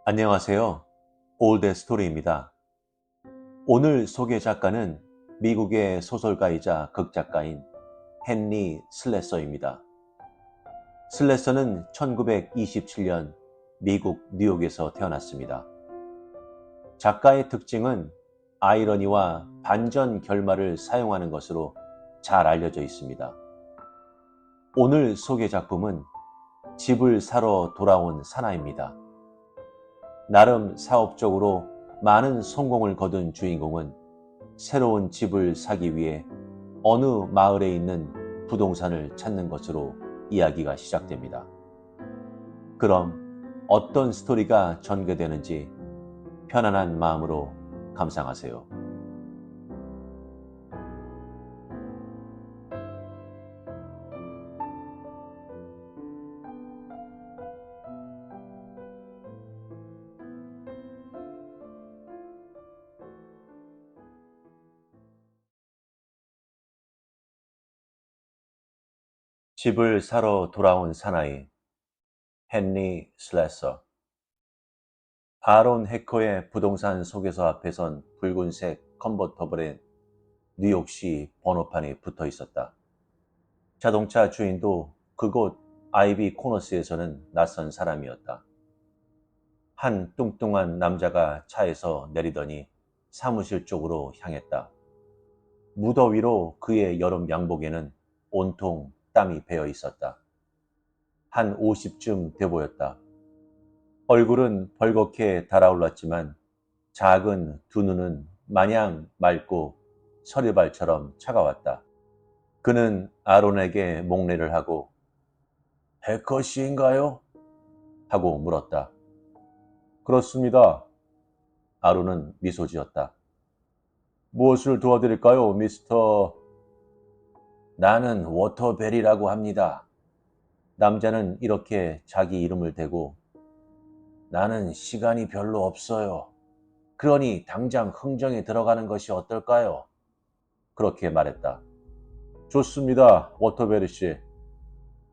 안녕하세요. 올드 스토리입니다. 오늘 소개 작가는 미국의 소설가이자 극작가인 헨리 슬래서입니다. 슬래서는 1927년 미국 뉴욕에서 태어났습니다. 작가의 특징은 아이러니와 반전 결말을 사용하는 것으로 잘 알려져 있습니다. 오늘 소개 작품은 집을 사러 돌아온 사나이입니다. 나름 사업적으로 많은 성공을 거둔 주인공은 새로운 집을 사기 위해 어느 마을에 있는 부동산을 찾는 것으로 이야기가 시작됩니다. 그럼 어떤 스토리가 전개되는지 편안한 마음으로 감상하세요. 집을 사러 돌아온 사나이 헨리 슬래서. 아론 해커의 부동산 소개서 앞에 선 붉은색 컨버터블에 뉴욕시 번호판이 붙어 있었다. 자동차 주인도 그곳 아이비 코너스에서는 낯선 사람이었다. 한 뚱뚱한 남자가 차에서 내리더니 사무실 쪽으로 향했다. 무더위로 그의 여름 양복에는 온통 땀이 배어 있었다. 한 50쯤 돼 보였다. 얼굴은 벌겋게 달아올랐지만 작은 두 눈은 마냥 맑고 서리발처럼 차가웠다. 그는 아론에게 목례를 하고 해커 씨인가요? 하고 물었다. 그렇습니다. 아론은 미소 지었다. 무엇을 도와드릴까요, 미스터? 나는 워터벨이라고 합니다. 남자는 이렇게 자기 이름을 대고 나는 시간이 별로 없어요. 그러니 당장 흥정에 들어가는 것이 어떨까요? 그렇게 말했다. 좋습니다, 워터벨 씨.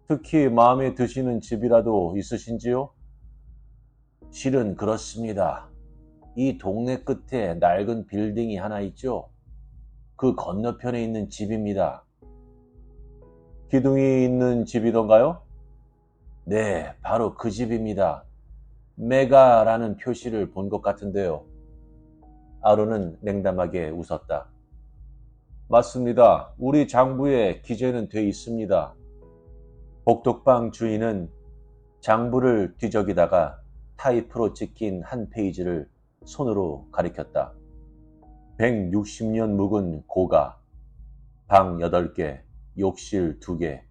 특히 마음에 드시는 집이라도 있으신지요? 실은 그렇습니다. 이 동네 끝에 낡은 빌딩이 하나 있죠? 그 건너편에 있는 집입니다. 기둥이 있는 집이던가요? 네, 바로 그 집입니다. 메가라는 표시를 본 것 같은데요. 아론은 냉담하게 웃었다. 맞습니다. 우리 장부에 기재는 돼 있습니다. 복덕방 주인은 장부를 뒤적이다가 타이프로 찍힌 한 페이지를 손으로 가리켰다. 160년 묵은 고가, 방 8개, 욕실 2개,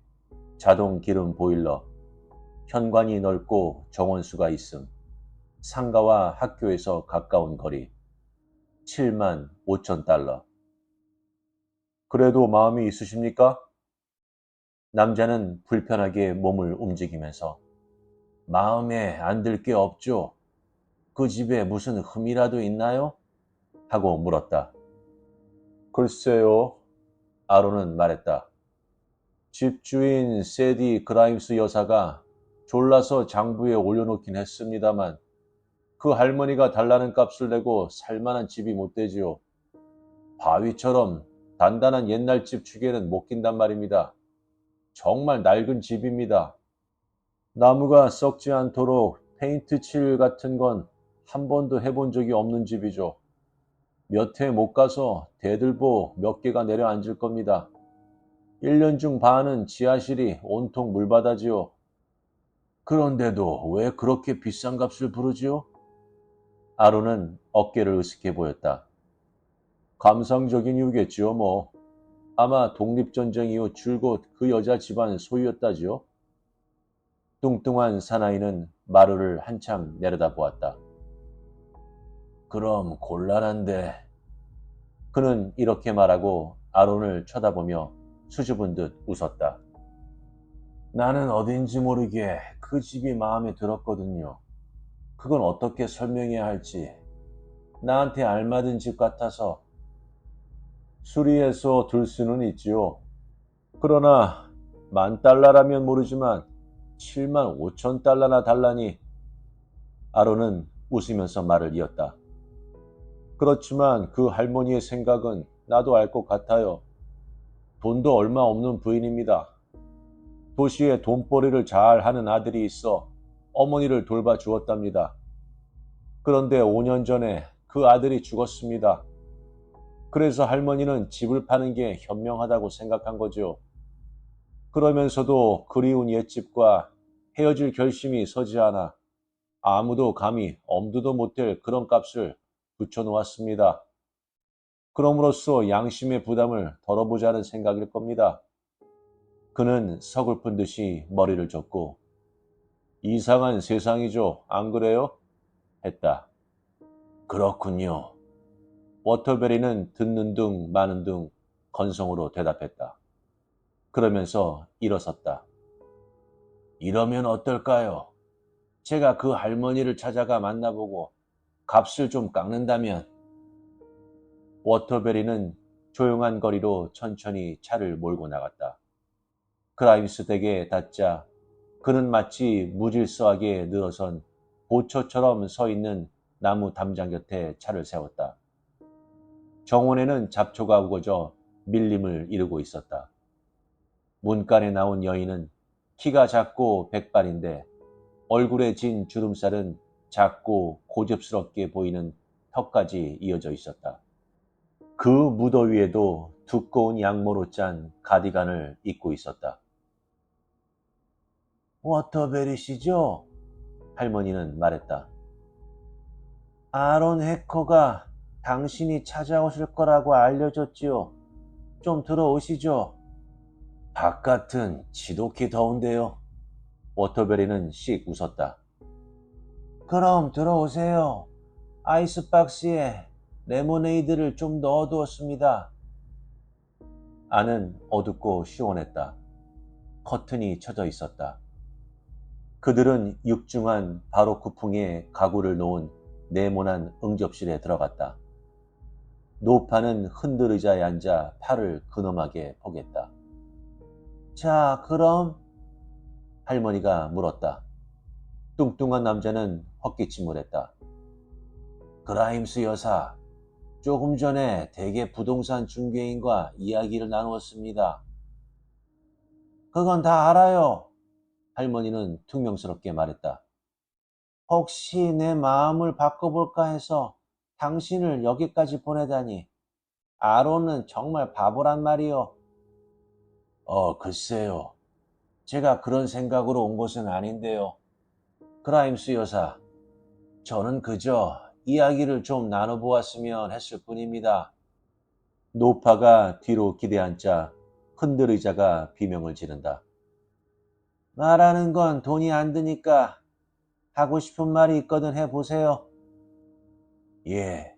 자동 기름 보일러, 현관이 넓고 정원수가 있음, 상가와 학교에서 가까운 거리, 7만 5천 달러. 그래도 마음이 있으십니까? 남자는 불편하게 몸을 움직이면서 마음에 안 들 게 없죠. 그 집에 무슨 흠이라도 있나요? 하고 물었다. 글쎄요. 아론은 말했다. 집주인 세디 그라임스 여사가 졸라서 장부에 올려놓긴 했습니다만 그 할머니가 달라는 값을 내고 살만한 집이 못 되지요. 바위처럼 단단한 옛날 집 축에는 못 낀단 말입니다. 정말 낡은 집입니다. 나무가 썩지 않도록 페인트 칠 같은 건 한 번도 해본 적이 없는 집이죠. 몇 해 못 가서 대들보 몇 개가 내려앉을 겁니다. 1년 중 반은 지하실이 온통 물바다지요. 그런데도 왜 그렇게 비싼 값을 부르지요? 아론은 어깨를 으스게 보였다. 감상적인 이유겠지요, 뭐. 아마 독립전쟁 이후 줄곧 그 여자 집안 소유였다지요. 뚱뚱한 사나이는 마루를 한참 내려다보았다. 그럼 곤란한데. 그는 이렇게 말하고 아론을 쳐다보며 수줍은 듯 웃었다. 나는 어딘지 모르게 그 집이 마음에 들었거든요. 그건 어떻게 설명해야 할지. 나한테 알맞은 집 같아서. 수리해서 둘 수는 있지요. 그러나 10,000달러라면 모르지만 75,000달러나 달라니. 아론은 웃으면서 말을 이었다. 그렇지만 그 할머니의 생각은 나도 알 것 같아요. 돈도 얼마 없는 부인입니다. 도시에 돈벌이를 잘 하는 아들이 있어 어머니를 돌봐주었답니다. 그런데 5년 전에 그 아들이 죽었습니다. 그래서 할머니는 집을 파는 게 현명하다고 생각한 거죠. 그러면서도 그리운 옛집과 헤어질 결심이 서지 않아 아무도 감히 엄두도 못할 그런 값을 붙여놓았습니다. 그럼으로써 양심의 부담을 덜어보자는 생각일 겁니다. 그는 서글픈 듯이 머리를 젓고 이상한 세상이죠, 안 그래요? 했다. 그렇군요. 워터베리는 듣는 둥 마는 둥 건성으로 대답했다. 그러면서 일어섰다. 이러면 어떨까요? 제가 그 할머니를 찾아가 만나보고 값을 좀 깎는다면. 워터베리는 조용한 거리로 천천히 차를 몰고 나갔다. 그라임스 댁에 닿자 그는 마치 무질서하게 늘어선 보초처럼 서 있는 나무 담장 곁에 차를 세웠다. 정원에는 잡초가 우거져 밀림을 이루고 있었다. 문간에 나온 여인은 키가 작고 백발인데 얼굴에 진 주름살은 작고 고집스럽게 보이는 턱까지 이어져 있었다. 그 무더위에도 두꺼운 양모로 짠 가디건을 입고 있었다. 워터베리 씨죠? 할머니는 말했다. 아론 해커가 당신이 찾아오실 거라고 알려줬지요. 좀 들어오시죠. 바깥은 지독히 더운데요. 워터베리는 씩 웃었다. 그럼 들어오세요. 아이스박스에 레모네이드를 좀 넣어두었습니다. 안은 어둡고 시원했다. 커튼이 쳐져 있었다. 그들은 육중한 바로크풍에 가구를 놓은 네모난 응접실에 들어갔다. 노파는 흔들 의자에 앉아 팔을 근엄하게 포겠다. 자, 그럼? 할머니가 물었다. 뚱뚱한 남자는 헛기침을 그라임스 여사, 조금 전에 대개 부동산 중개인과 이야기를 나누었습니다. 그건 다 알아요. 할머니는 퉁명스럽게 말했다. 혹시 내 마음을 바꿔볼까 해서 당신을 여기까지 보내다니. 아론은 정말 바보란 말이요. 글쎄요. 제가 그런 생각으로 온 것은 아닌데요. 그라임스 여사, 저는 그저 이야기를 좀 나눠보았으면 했을 뿐입니다. 노파가 뒤로 기대앉자 흔들 의자가 비명을 지른다. 말하는 건 돈이 안 드니까 하고 싶은 말이 있거든 해보세요. 예.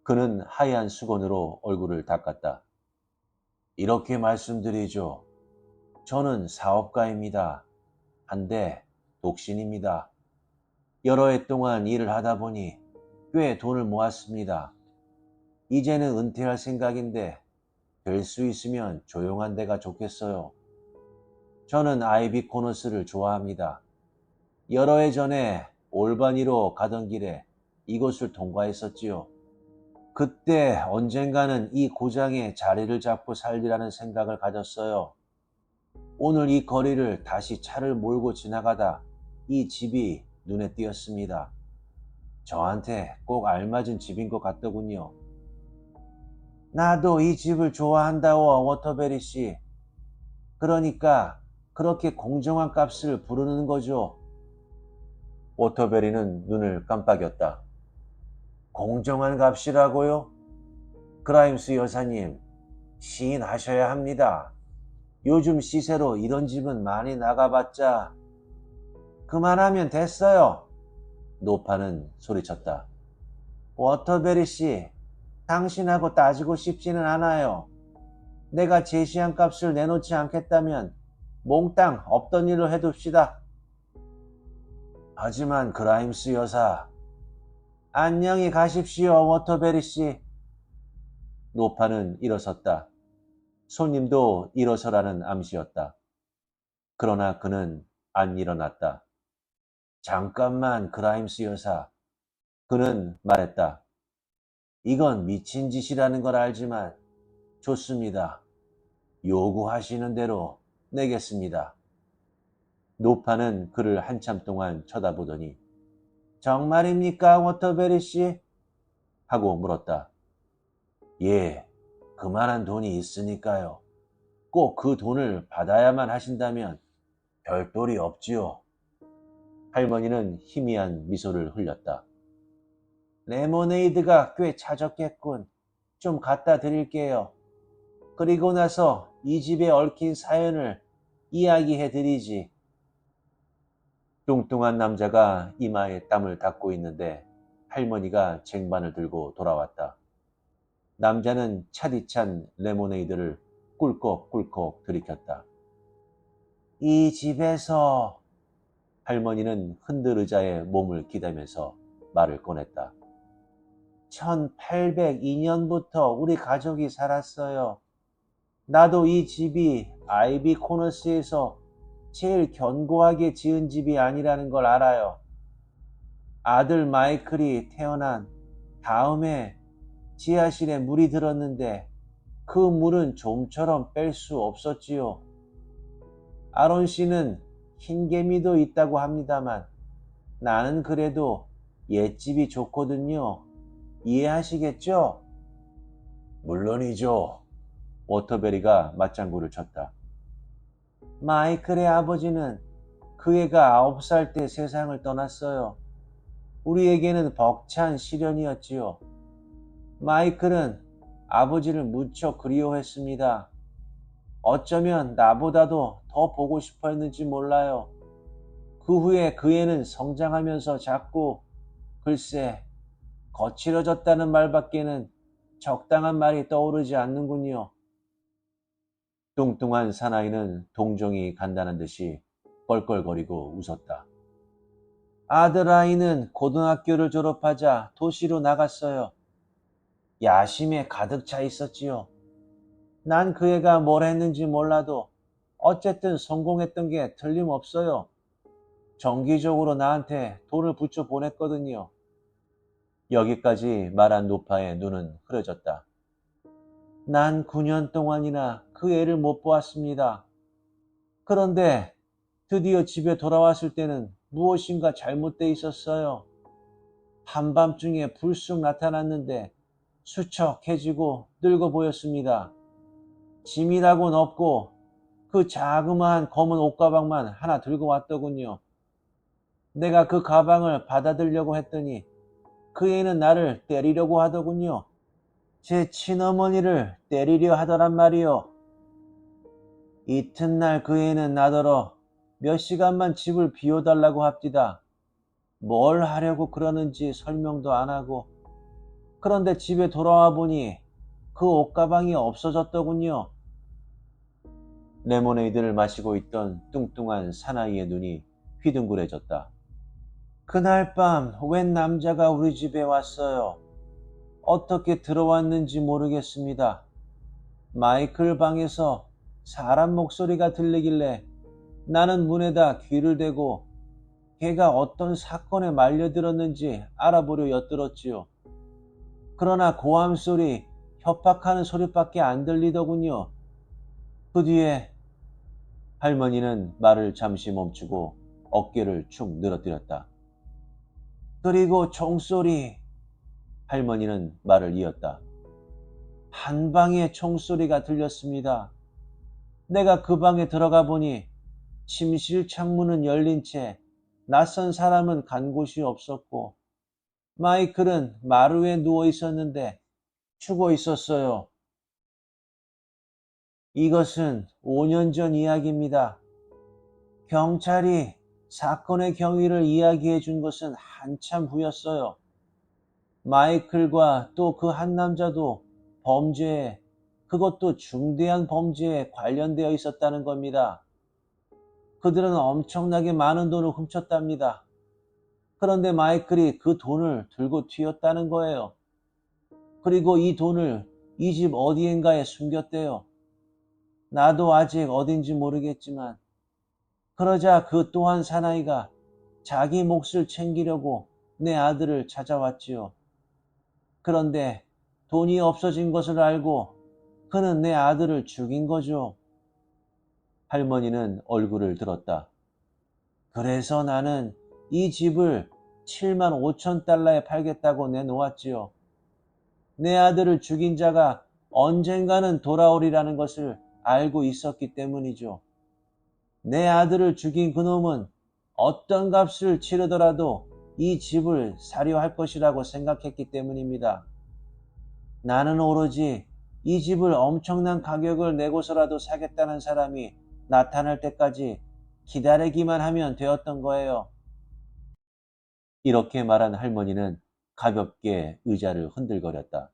그는 하얀 수건으로 얼굴을 닦았다. 이렇게 말씀드리죠. 저는 사업가입니다. 한데 독신입니다. 여러 해 동안 일을 하다 보니 꽤 돈을 모았습니다. 이제는 은퇴할 생각인데 될 수 있으면 조용한 데가 좋겠어요. 저는 아이비 코너스를 좋아합니다. 여러 해 전에 올바니로 가던 길에 이곳을 통과했었지요. 그때 언젠가는 이 고장에 자리를 잡고 살리라는 생각을 가졌어요. 오늘 이 거리를 다시 차를 몰고 지나가다 이 집이 눈에 띄었습니다. 저한테 꼭 알맞은 집인 것 같더군요. 나도 이 집을 좋아한다워, 워터베리 씨. 그러니까 그렇게 공정한 값을 부르는 거죠. 워터베리는 눈을 깜빡였다. 공정한 값이라고요? 그라임스 여사님, 시인하셔야 합니다. 요즘 시세로 이런 집은 많이 나가봤자. 그만하면 됐어요. 노파는 소리쳤다. 워터베리 씨, 당신하고 따지고 싶지는 않아요. 내가 제시한 값을 내놓지 않겠다면 몽땅 없던 일로 해둡시다. 하지만 그라임스 여사, 안녕히 가십시오, 워터베리 씨. 노파는 일어섰다. 손님도 일어서라는 암시였다. 그러나 그는 안 일어났다. 잠깐만, 그라임스 여사. 그는 말했다. 이건 미친 짓이라는 걸 알지만 좋습니다. 요구하시는 대로 내겠습니다. 노파는 그를 한참 동안 쳐다보더니 정말입니까, 워터베리 씨? 하고 물었다. 예, 그만한 돈이 있으니까요. 꼭 그 돈을 받아야만 하신다면 별도리 없지요. 할머니는 희미한 미소를 흘렸다. 레모네이드가 꽤 차졌겠군. 좀 갖다 드릴게요. 그리고 나서 이 집에 얽힌 사연을 이야기해 드리지. 뚱뚱한 남자가 이마에 땀을 닦고 있는데 할머니가 쟁반을 들고 돌아왔다. 남자는 차디찬 레모네이드를 꿀꺽꿀꺽 들이켰다. 이 집에서 할머니는 흔들 의자에 몸을 기대면서 말을 꺼냈다. 1802년부터 우리 가족이 살았어요. 나도 이 집이 아이비 코너스에서 제일 견고하게 지은 집이 아니라는 걸 알아요. 아들 마이클이 태어난 다음에 지하실에 물이 들었는데 그 물은 좀처럼 뺄 수 없었지요. 아론 씨는 흰개미도 있다고 합니다만 나는 그래도 옛집이 좋거든요. 이해하시겠죠? 물론이죠. 워터베리가 맞장구를 쳤다. 마이클의 아버지는 그 애가 9살 때 세상을 떠났어요. 우리에게는 벅찬 시련이었지요. 마이클은 아버지를 무척 그리워했습니다. 어쩌면 나보다도 더 보고 싶어 했는지 몰라요. 그 후에 그 애는 성장하면서 자꾸 글쎄 거칠어졌다는 말밖에는 적당한 말이 떠오르지 않는군요. 뚱뚱한 사나이는 동정이 간다는 듯이 껄껄거리고 웃었다. 아들아이는 고등학교를 졸업하자 도시로 나갔어요. 야심에 가득 차 있었지요. 난 그 애가 뭘 했는지 몰라도 어쨌든 성공했던 게 틀림없어요. 정기적으로 나한테 돈을 붙여 보냈거든요. 여기까지 말한 노파의 눈은 흐려졌다. 난 9년 동안이나 그 애를 못 보았습니다. 그런데 드디어 집에 돌아왔을 때는 무엇인가 잘못돼 있었어요. 한밤중에 불쑥 나타났는데 수척해지고 늙어 보였습니다. 짐이라곤 없고 그 자그마한 검은 옷가방만 하나 들고 왔더군요. 내가 그 가방을 받아들려고 했더니 그 애는 나를 때리려고 하더군요. 제 친어머니를 때리려 하더란 말이요. 이튿날 그 애는 나더러 몇 시간만 집을 비워달라고 합디다. 뭘 하려고 그러는지 설명도 안 하고. 그런데 집에 돌아와 보니 그 옷가방이 없어졌더군요. 레모네이드를 마시고 있던 뚱뚱한 사나이의 눈이 휘둥그레졌다. 그날 밤 웬 남자가 우리 집에 왔어요. 어떻게 들어왔는지 모르겠습니다. 마이클 방에서 사람 목소리가 들리길래 나는 문에다 귀를 대고 걔가 어떤 사건에 말려들었는지 알아보려 엿들었지요. 그러나 고함 소리, 협박하는 소리밖에 안 들리더군요. 그 뒤에 할머니는 말을 잠시 멈추고 어깨를 축 늘어뜨렸다. 그리고 총소리, 할머니는 말을 이었다. 한 방에 총소리가 들렸습니다. 내가 그 방에 들어가 보니 침실 창문은 열린 채 낯선 사람은 간 곳이 없었고 마이클은 마루에 누워 있었는데 죽어 있었어요. 이것은 5년 전 이야기입니다. 경찰이 사건의 경위를 이야기해 준 것은 한참 후였어요. 마이클과 또 그 한 남자도 범죄에, 그것도 중대한 범죄에 관련되어 있었다는 겁니다. 그들은 엄청나게 많은 돈을 훔쳤답니다. 그런데 마이클이 그 돈을 들고 튀었다는 거예요. 그리고 이 돈을 이 집 어디엔가에 숨겼대요. 나도 아직 어딘지 모르겠지만 그러자 그 또한 사나이가 자기 몫을 챙기려고 내 아들을 찾아왔지요. 그런데 돈이 없어진 것을 알고 그는 내 아들을 죽인 거죠. 할머니는 얼굴을 들었다. 그래서 나는 이 집을 7만 5천 달러에 팔겠다고 내놓았지요. 내 아들을 죽인 자가 언젠가는 돌아오리라는 것을 알고 있었기 때문이죠. 내 아들을 죽인 그놈은 어떤 값을 치르더라도 이 집을 사려 할 것이라고 생각했기 때문입니다. 나는 오로지 이 집을 엄청난 가격을 내고서라도 사겠다는 사람이 나타날 때까지 기다리기만 하면 되었던 거예요. 이렇게 말한 할머니는 가볍게 의자를 흔들거렸다.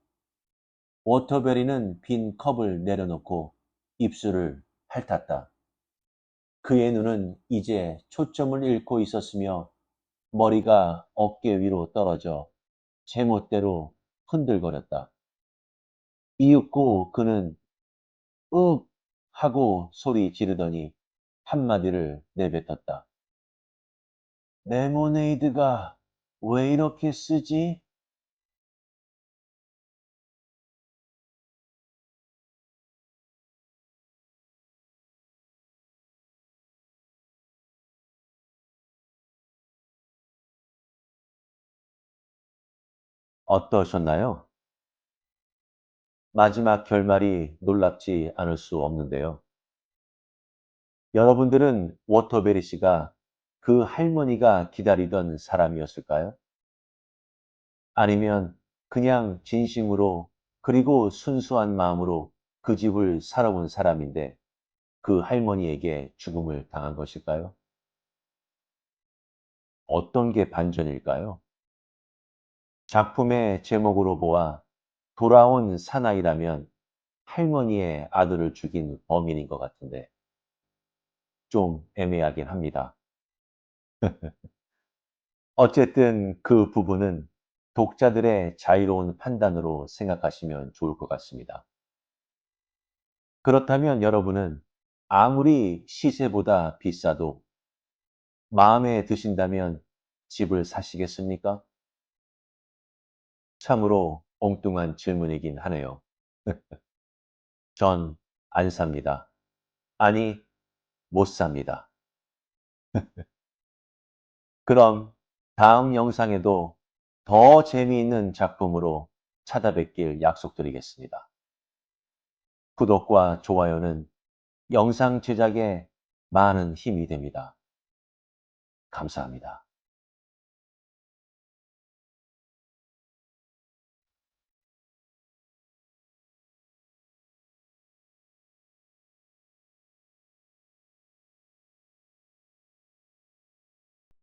워터베리는 빈 컵을 내려놓고 입술을 핥았다. 그의 눈은 이제 초점을 잃고 있었으며 머리가 어깨 위로 떨어져 제멋대로 흔들거렸다. 이윽고 그는 윽 하고 소리 지르더니 한마디를 내뱉었다. 레모네이드가 왜 이렇게 쓰지? 어떠셨나요? 마지막 결말이 놀랍지 않을 수 없는데요. 여러분들은 워터베리 씨가 그 할머니가 기다리던 사람이었을까요? 아니면 그냥 진심으로 그리고 순수한 마음으로 그 집을 살아온 사람인데 그 할머니에게 죽음을 당한 것일까요? 어떤 게 반전일까요? 작품의 제목으로 보아 돌아온 사나이라면 할머니의 아들을 죽인 범인인 것 같은데 좀 애매하긴 합니다. 어쨌든 그 부분은 독자들의 자유로운 판단으로 생각하시면 좋을 것 같습니다. 그렇다면 여러분은 아무리 시세보다 비싸도 마음에 드신다면 집을 사시겠습니까? 참으로 엉뚱한 질문이긴 하네요. 전 안 삽니다. 아니, 못 삽니다. 그럼 다음 영상에도 더 재미있는 작품으로 찾아뵙길 약속드리겠습니다. 구독과 좋아요는 영상 제작에 많은 힘이 됩니다. 감사합니다.